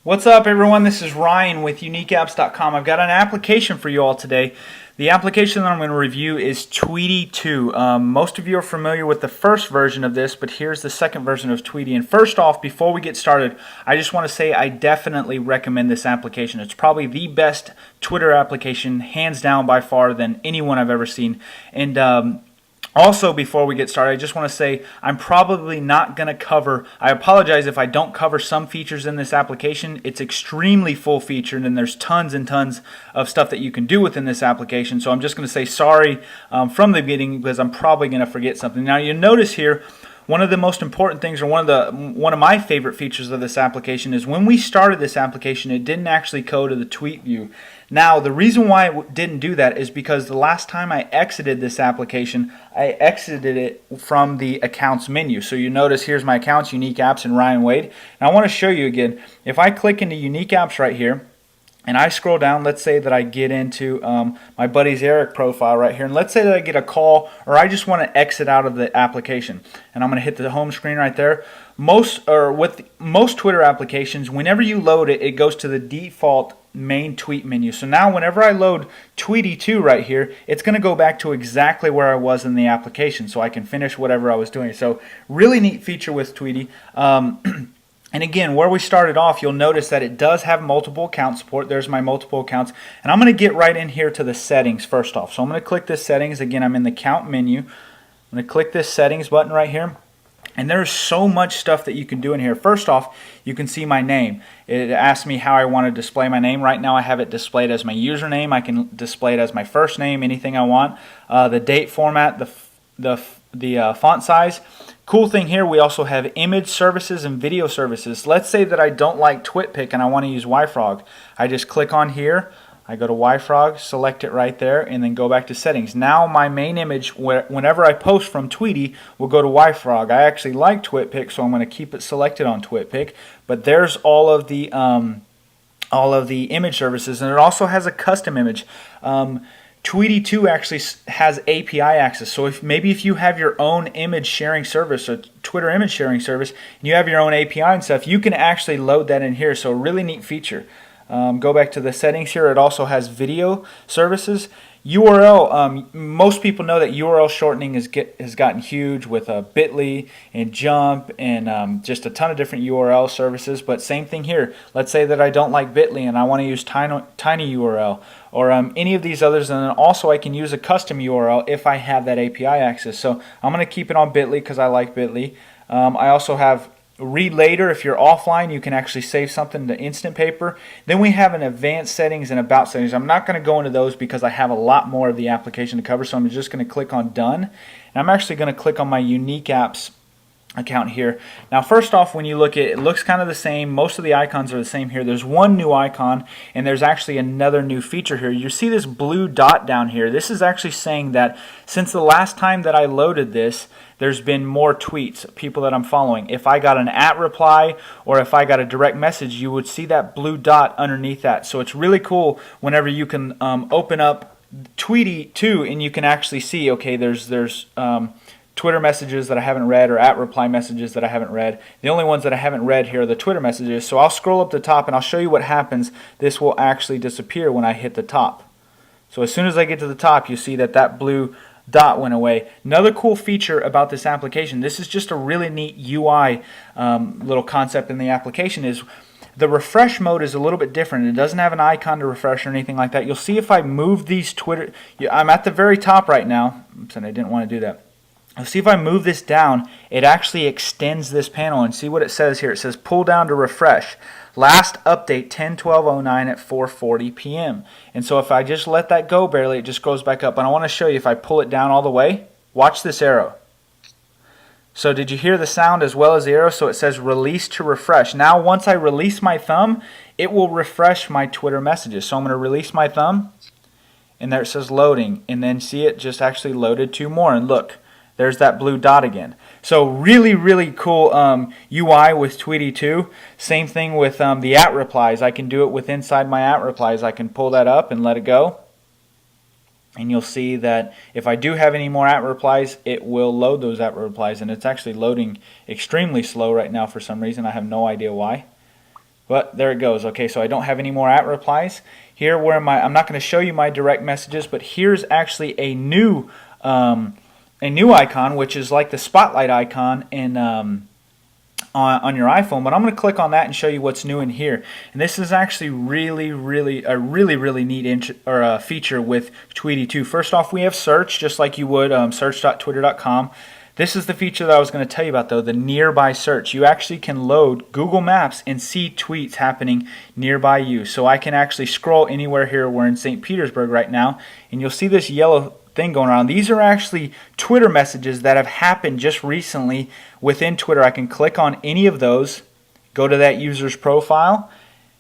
What's up, everyone? This is Ryan with uniqueapps.com. I've got an application for you all today. The application that I'm going to review is Tweetie 2. Most of you are familiar with the first version of this, but here's the second version of Tweetie. And first off, before we get started, I just want to say I definitely recommend this application. It's probably the best Twitter application, hands down by far, than anyone I've ever seen. And also, before we get started, I just want to say I'm probably not going to cover, I apologize if I don't cover some features in this application. It's extremely full-featured, and there's tons and tons of stuff that you can do within this application. So I'm just going to say sorry from the beginning because I'm probably going to forget something. Now, you'll notice here, one of the most important things, or one of my favorite features of this application is when we started this application, it didn't actually go to the tweet view. Now, the reason why it didn't do that is because the last time I exited this application, I exited it from the accounts menu. So you notice here's my accounts, Unique Apps, and Ryan Wade. And I want to show you again, if I click into Unique Apps right here, and I scroll down, let's say that I get into my buddy's Eric profile right here, and let's say that I get a call, or I just want to exit out of the application, and I'm going to hit the home screen right there. With most Twitter applications, whenever you load it, it goes to the default main tweet menu. So now whenever I load Tweetie 2 right here, it's going to go back to exactly where I was in the application, so I can finish whatever I was doing. So really neat feature with Tweetie. And again, where we started off, you'll notice that it does have multiple account support. There's my multiple accounts. And I'm going to get right in here to the settings first off. So I'm going to click this settings. Again, I'm in the account menu. I'm going to click this settings button right here. And there's so much stuff that you can do in here. First off, you can see my name. It asks me how I want to display my name. Right now I have it displayed as my username. I can display it as my first name, anything I want. The date format, the font size. Cool thing here, we also have image services and video services. Let's say that I don't like TwitPic and I want to use YFrog. I just click on here, I go to YFrog, select it right there, and then go back to settings. Now my main image, whenever I post from Tweetie, will go to YFrog. I actually like TwitPic, so I'm going to keep it selected on TwitPic. But there's all of the image services, and it also has a custom image. Tweetie 2 actually has API access, so if you have your own image sharing service, or Twitter image sharing service, and you have your own API and stuff, you can actually load that in here. So a really neat feature. Go back to the settings here. It also has video services. URL, most people know that URL shortening has gotten huge with Bitly and Jump and just a ton of different URL services, but same thing here. Let's say that I don't like Bitly and I want to use Tiny URL or any of these others, and then also I can use a custom URL if I have that API access. So I'm going to keep it on Bitly because I like Bitly. I also have read later. If you're offline, you can actually save something to Instant Paper. Then we have an advanced settings and about settings. I'm not going to go into those because I have a lot more of the application to cover, so I'm just going to click on done. And I'm actually going to click on my Unique Apps account here. Now first off, when you look at it, it looks kind of the same. Most of the icons are the same here. There's one new icon, and there's actually another new feature here. You see this blue dot down here. This is actually saying that since the last time that I loaded this, there's been more tweets, people that I'm following. If I got an @ reply or if I got a direct message, you would see that blue dot underneath that. So it's really cool whenever you can open up Tweetie 2 and you can actually see, okay, there's Twitter messages that I haven't read or @ reply messages that I haven't read. The only ones that I haven't read here are the Twitter messages. So I'll scroll up the top and I'll show you what happens. This will actually disappear when I hit the top. So as soon as I get to the top, you see that blue dot went away. Another cool feature about this application, this is just a really neat UI little concept in the application, is the refresh mode is a little bit different. It doesn't have an icon to refresh or anything like that. You'll see if I move these I'm at the very top right now. Oops, and I didn't want to do that. You'll see if I move this down, it actually extends this panel, and see what it says here. It says pull down to refresh. Last update 10/12/09 at 4:40 p.m. And so if I just let that go barely, it just goes back up. And I want to show you if I pull it down all the way. Watch this arrow. So did you hear the sound as well as the arrow? So it says release to refresh. Now once I release my thumb, it will refresh my Twitter messages. So I'm going to release my thumb, and there it says loading. And then see, it just actually loaded 2 more. And look, there's that blue dot again. So really, really cool UI with Tweetie 2. Same thing with the @ replies. I can do it with inside my @ replies. I can pull that up and let it go. And you'll see that if I do have any more @ replies, it will load those @ replies. And it's actually loading extremely slow right now for some reason. I have no idea why. But there it goes. Okay, so I don't have any more at replies. Here where I'm not going to show you my direct messages, but here's actually a new icon, which is like the spotlight icon in on your iPhone. But I'm going to click on that and show you what's new in here. And this is actually really neat feature with Tweetie 2. First off, we have search, just like you would search.twitter.com. This is the feature that I was going to tell you about, though, the nearby search. You actually can load Google Maps and see tweets happening nearby you. So I can actually scroll anywhere here. We're in St. Petersburg right now, and you'll see this yellow thing going around. These are actually Twitter messages that have happened just recently within Twitter. I can click on any of those, go to that user's profile.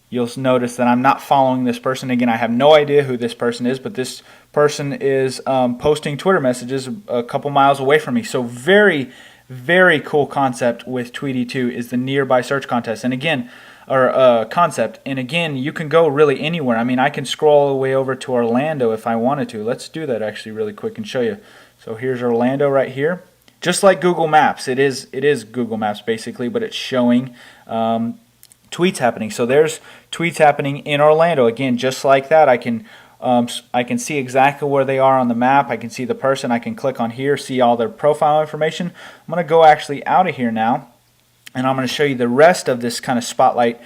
You'll notice that I'm not following this person. Again, I have no idea who this person is, but this person is posting Twitter messages a couple miles away from me. So very cool concept with Tweetie 2 is the nearby search contest. And again, concept. And again, you can go really anywhere. I mean, I can scroll all the way over to Orlando if I wanted to. Let's do that actually really quick and show you. So here's Orlando right here. Just like Google Maps, it is Google Maps basically, but it's showing tweets happening. So there's tweets happening in Orlando. Again, just like that, I can see exactly where they are on the map. I can see the person. I can click on here, see all their profile information. I'm going to go actually out of here now, and I'm going to show you the rest of this kind of spotlight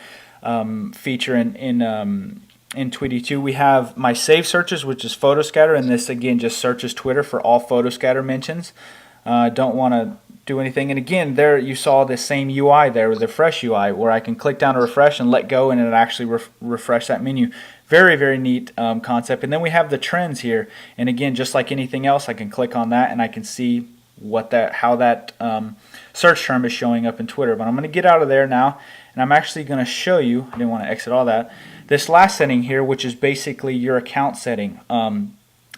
feature in Tweetie 2. We have my save searches, which is photo scatter, and this again just searches Twitter for all photo scatter mentions. Don't want to do anything. And again, there you saw the same UI there, with the fresh UI, where I can click down to refresh and let go, and it actually refresh that menu. Very neat concept. And then we have the trends here, and again, just like anything else, I can click on that and I can see how that search term is showing up in Twitter. But I'm going to get out of there now, and I'm actually going to show you, I didn't want to exit all that, this last setting here, which is basically your account setting.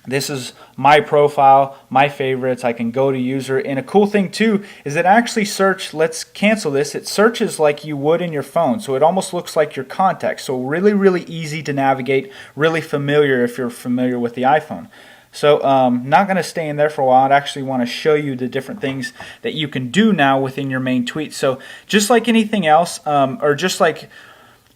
This is my profile, my favorites. I can go to user. And a cool thing too is it actually let's cancel this. It searches like you would in your phone. So it almost looks like your contacts. So really easy to navigate, really familiar if you're familiar with the iPhone. So not going to stay in there for a while. I actually want to show you the different things that you can do now within your main tweet. So just like anything else, or just like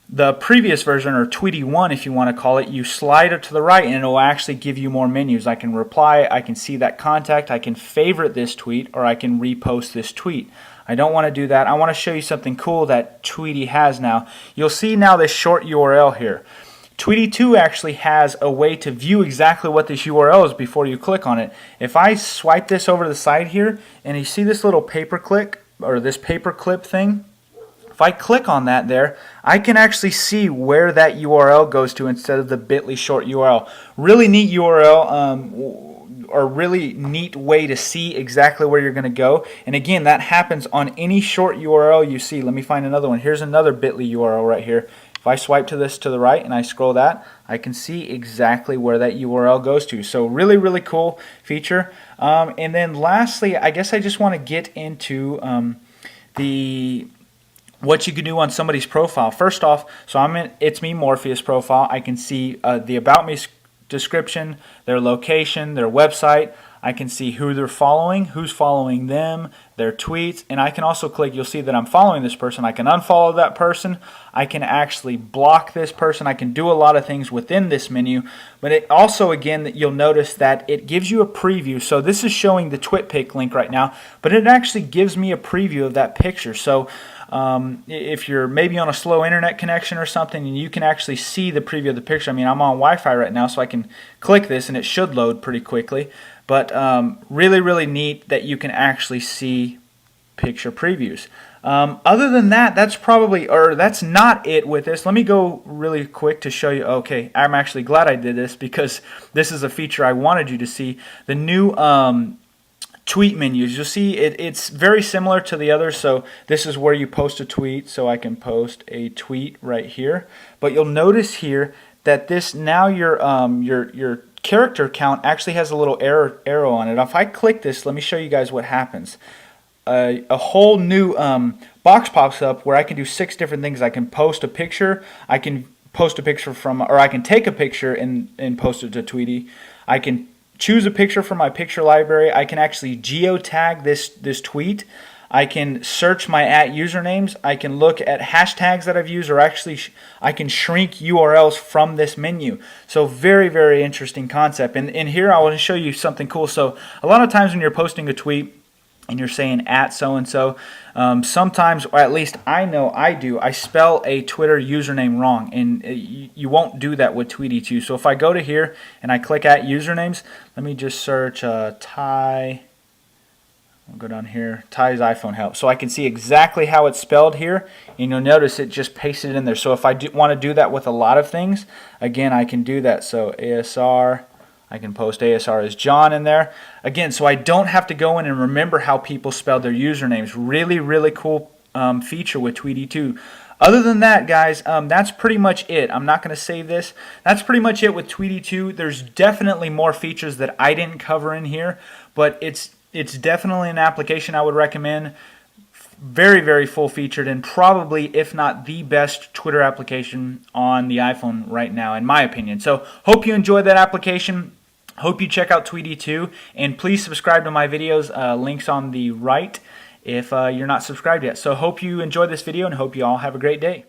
the previous version, or Tweetie 1 if you want to call it, you slide it to the right and it will actually give you more menus. I can reply, I can see that contact, I can favorite this tweet, or I can repost this tweet. I don't want to do that. I want to show you something cool that Tweetie has now. You'll see now this short URL here. Tweetie 2 actually has a way to view exactly what this URL is before you click on it. If I swipe this over to the side here, and you see this little paperclip, or this paperclip thing, if I click on that there, I can actually see where that URL goes to instead of the bit.ly short URL. Really neat URL, or really neat way to see exactly where you're going to go. And again, that happens on any short URL you see. Let me find another one. Here's another bit.ly URL right here. If I swipe to this to the right and I scroll that, I can see exactly where that URL goes to. So really cool feature. And then lastly, I guess I just want to get into what you can do on somebody's profile. First off, so I'm in It's Me Morpheus profile. I can see the About Me description, their location, their website. I can see who they're following, who's following them, their tweets, and I can also click, you'll see that I'm following this person. I can unfollow that person. I can actually block this person. I can do a lot of things within this menu, but it also, again, you'll notice that it gives you a preview. So this is showing the TwitPic link right now, but it actually gives me a preview of that picture. So if you're maybe on a slow internet connection or something, and you can actually see the preview of the picture. I mean, I'm on Wi-Fi right now, so I can click this and it should load pretty quickly. But really neat that you can actually see picture previews. Other than that, that's not it with this. Let me go really quick to show you. Okay, I'm actually glad I did this, because this is a feature I wanted you to see. The new tweet menus. You'll see it's very similar to the others. So this is where you post a tweet. So I can post a tweet right here. But you'll notice here that this now your character count actually has a little arrow on it. If I click this, let me show you guys what happens. A whole new box pops up where I can do 6 different things. I can post a picture. I can post a picture or I can take a picture and post it to Tweetie. I can choose a picture from my picture library. I can actually geotag this tweet. I can search my usernames. I can look at hashtags that I've used, or actually I can shrink URLs from this menu. So very, very interesting concept. And here I want to show you something cool. So a lot of times when you're posting a tweet and you're saying at so-and-so, sometimes, or at least I know I do, I spell a Twitter username wrong, and you won't do that with Tweetie 2. So if I go to here and I click at usernames, let me just search Ty. I'll go down here, Ty's iPhone help. So I can see exactly how it's spelled here, and you'll notice it just pasted it in there. So if I want to do that with a lot of things, again, I can do that. So ASR, I can post ASR as John in there. Again, so I don't have to go in and remember how people spelled their usernames. Really, really cool feature with Tweetie 2. Other than that, guys, that's pretty much it. I'm not going to save this. That's pretty much it with Tweetie 2. There's definitely more features that I didn't cover in here, but it's definitely an application I would recommend. Very, very full-featured, and probably, if not the best Twitter application on the iPhone right now, in my opinion. So hope you enjoyed that application. Hope you check out Tweetie 2, and please subscribe to my videos. Links on the right if you're not subscribed yet. So hope you enjoyed this video, and hope you all have a great day.